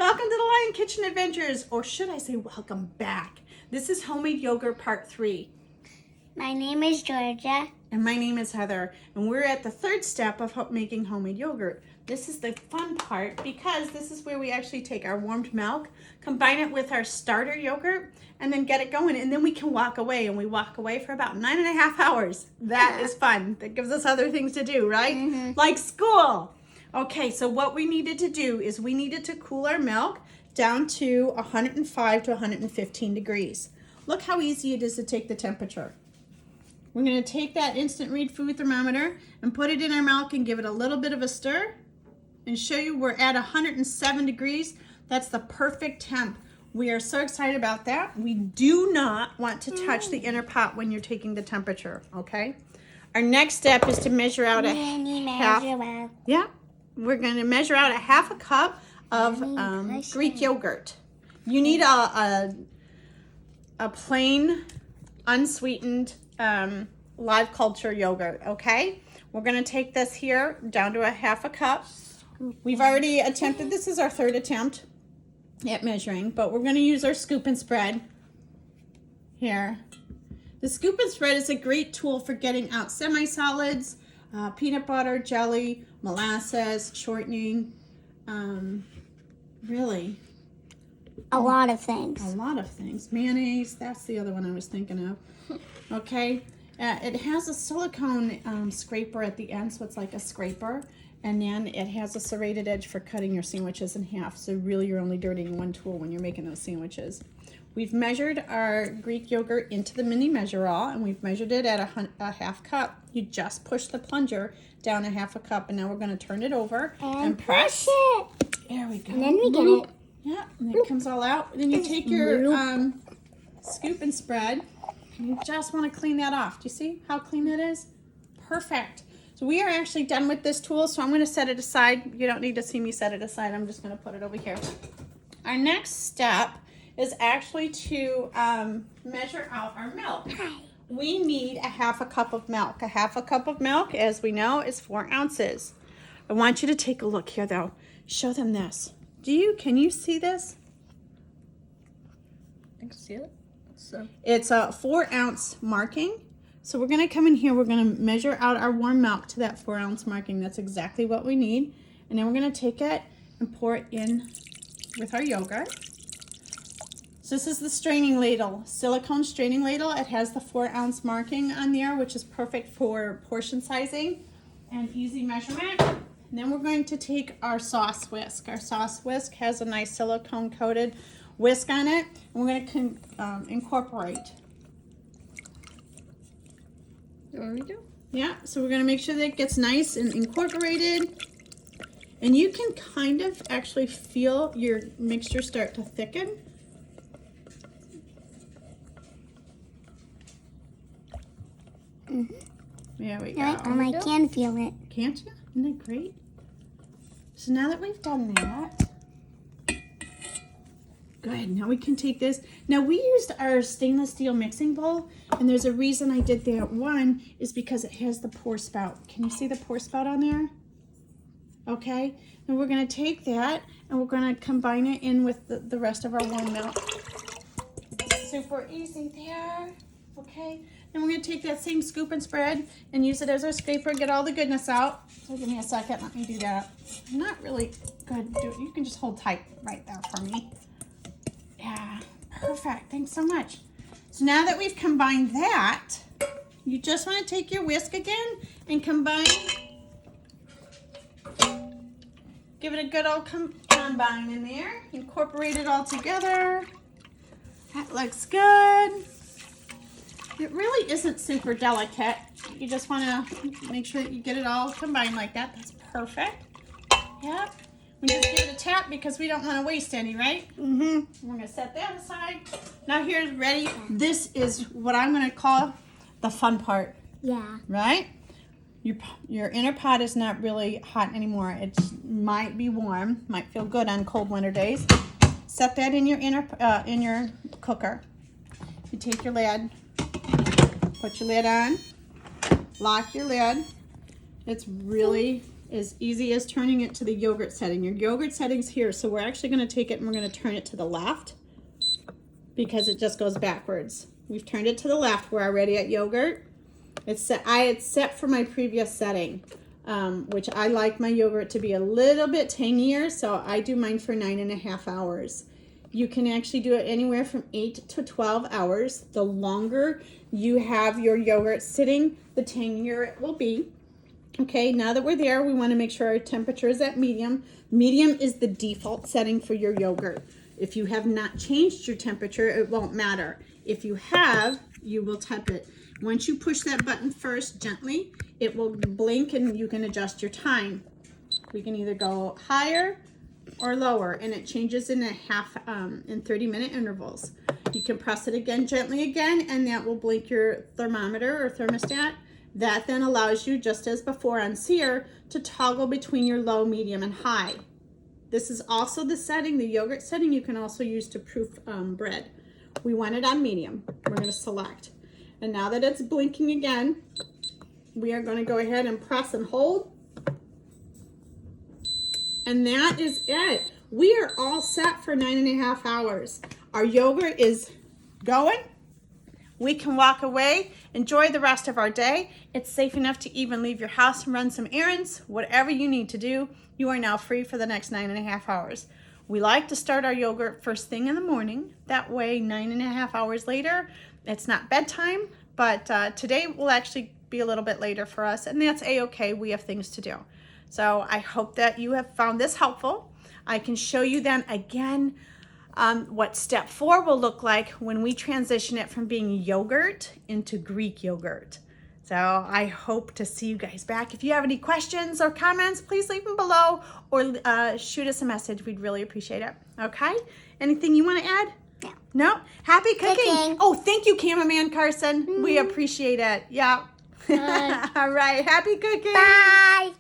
Welcome to the Lion Kitchen Adventures, or should I say welcome back. This is Homemade Yogurt Part 3. My name is Georgia. And my name is Heather, and we're at the third step of making homemade yogurt. This is the fun part because this is where we actually take our warmed milk, combine it with our starter yogurt, and then get it going, and then we can walk away, and we walk away for about 9.5 hours. That is fun. That gives us other things to do, right? Mm-hmm. Like school. Okay, so what we needed to do is we needed to cool our milk down to 105 to 115 degrees. Look how easy it is to take the temperature. We're going to take that instant read food thermometer and put it in our milk and give it a little bit of a stir and show you we're at 107 degrees. That's the perfect temp. We are so excited about that. We do not want to touch the inner pot when you're taking the temperature, okay? Our next step is to measure out Yeah, we're going to measure out a half a cup of Greek yogurt. You need a plain, unsweetened live culture yogurt, okay? We're going to take this here down to a half a cup. We've already attempted, this is our third attempt at measuring, but we're going to use our scoop and spread here. The scoop and spread is a great tool for getting out semi-solids, peanut butter, jelly, molasses, shortening, really. A lot of things. A lot of things. Mayonnaise, that's the other one I was thinking of. Okay, it has a silicone scraper at the end, so it's like a scraper. And then it has a serrated edge for cutting your sandwiches in half. So really you're only dirtying one tool when you're making those sandwiches. We've measured our Greek yogurt into the mini measure-all, and we've measured it at a half cup. You just push the plunger down a half a cup, and now we're going to turn it over and press it. There we go. And then we get it. Yeah, and it comes all out. And then you take your scoop and spread, and you just want to clean that off. Do you see how clean that is? Perfect. So we are actually done with this tool, so I'm going to set it aside. You don't need to see me set it aside. I'm just going to put it over here. Our next step is actually to measure out our milk. We need a half a cup of milk. A half a cup of milk, as we know, is 4 ounces. I want you to take a look here, though. Show them this. Can you see this? I can see it. So it's a 4 ounce marking. So we're going to come in here, we're going to measure out our warm milk to that 4 ounce marking. That's exactly what we need. And then we're going to take it and pour it in with our yogurt. So this is the straining ladle, silicone straining ladle. It has the 4 ounce marking on there, which is perfect for portion sizing and easy measurement. And then we're going to take our sauce whisk. Our sauce whisk has a nice silicone coated whisk on it. And we're going to incorporate. there we go. Yeah, so we're going to make sure that it gets nice and incorporated. And you can kind of actually feel your mixture start to thicken. Mm-hmm. There we go. I can feel it. Can't you? Isn't that great? So now that we've done that, good, now we can take this. Now we used our stainless steel mixing bowl, and there's a reason I did that. One is because it has the pour spout. Can you see the pour spout on there? Okay, and we're gonna take that and we're gonna combine it in with the rest of our warm milk. Super easy there, okay? Then we're gonna take that same scoop and spread and use it as our scraper, get all the goodness out. So give me a second, let me do that. I'm not really good, you can just hold tight right there for me. Yeah, perfect, thanks so much. So now that we've combined that, you just wanna take your whisk again and combine. Give it a good old combine in there. Incorporate it all together. That looks good. It really isn't super delicate. You just want to make sure that you get it all combined like that. That's perfect. Yep. We just give it a tap because we don't want to waste any, right? Mm-hmm. We're going to set that aside. Now here's ready. This is what I'm going to call the fun part. Yeah. Right? Your inner pot is not really hot anymore. It might be warm, might feel good on cold winter days. Set that in your cooker. You take your lid, put your lid on, lock your lid. It's really as easy as turning it to the yogurt setting. Your yogurt setting's here, so we're actually going to take it and we're going to turn it to the left because it just goes backwards. We've turned it to the left. We're already at yogurt. It's set. I had set for my previous setting, which I like my yogurt to be a little bit tangier, so I do mine for 9.5 hours. You can actually do it anywhere from 8 to 12 hours. The longer you have your yogurt sitting, the tangier it will be. Okay, now that we're there, we want to make sure our temperature is at medium. Medium is the default setting for your yogurt. If you have not changed your temperature, it won't matter. If you have, you will temp it. Once you push that button first gently, it will blink and you can adjust your time. We can either go higher or lower, and it changes in in 30-minute intervals. You can press it again gently again, and that will blink your thermometer or thermostat. That then allows you, just as before on Sear, to toggle between your low, medium, and high. This is also the setting, the yogurt setting, you can also use to proof bread. We want it on medium. We're going to select. And now that it's blinking again, we are going to go ahead and press and hold. And that is it. We are all set for 9.5 hours. Our yogurt is going. We can walk away, enjoy the rest of our day. It's safe enough to even leave your house and run some errands. Whatever you need to do, you are now free for the next 9.5 hours. We like to start our yogurt first thing in the morning. That way, 9.5 hours later, it's not bedtime, but today will actually be a little bit later for us, and that's a-okay. We have things to do. So I hope that you have found this helpful. I can show you then again what step 4 will look like when we transition it from being yogurt into Greek yogurt. So I hope to see you guys back. If you have any questions or comments, please leave them below or shoot us a message. We'd really appreciate it. Okay? Anything you want to add? No. No? Happy cooking. Cooking. Oh, thank you, cameraman Carson. We appreciate it. Yeah. Bye. All right. Happy cooking. Bye.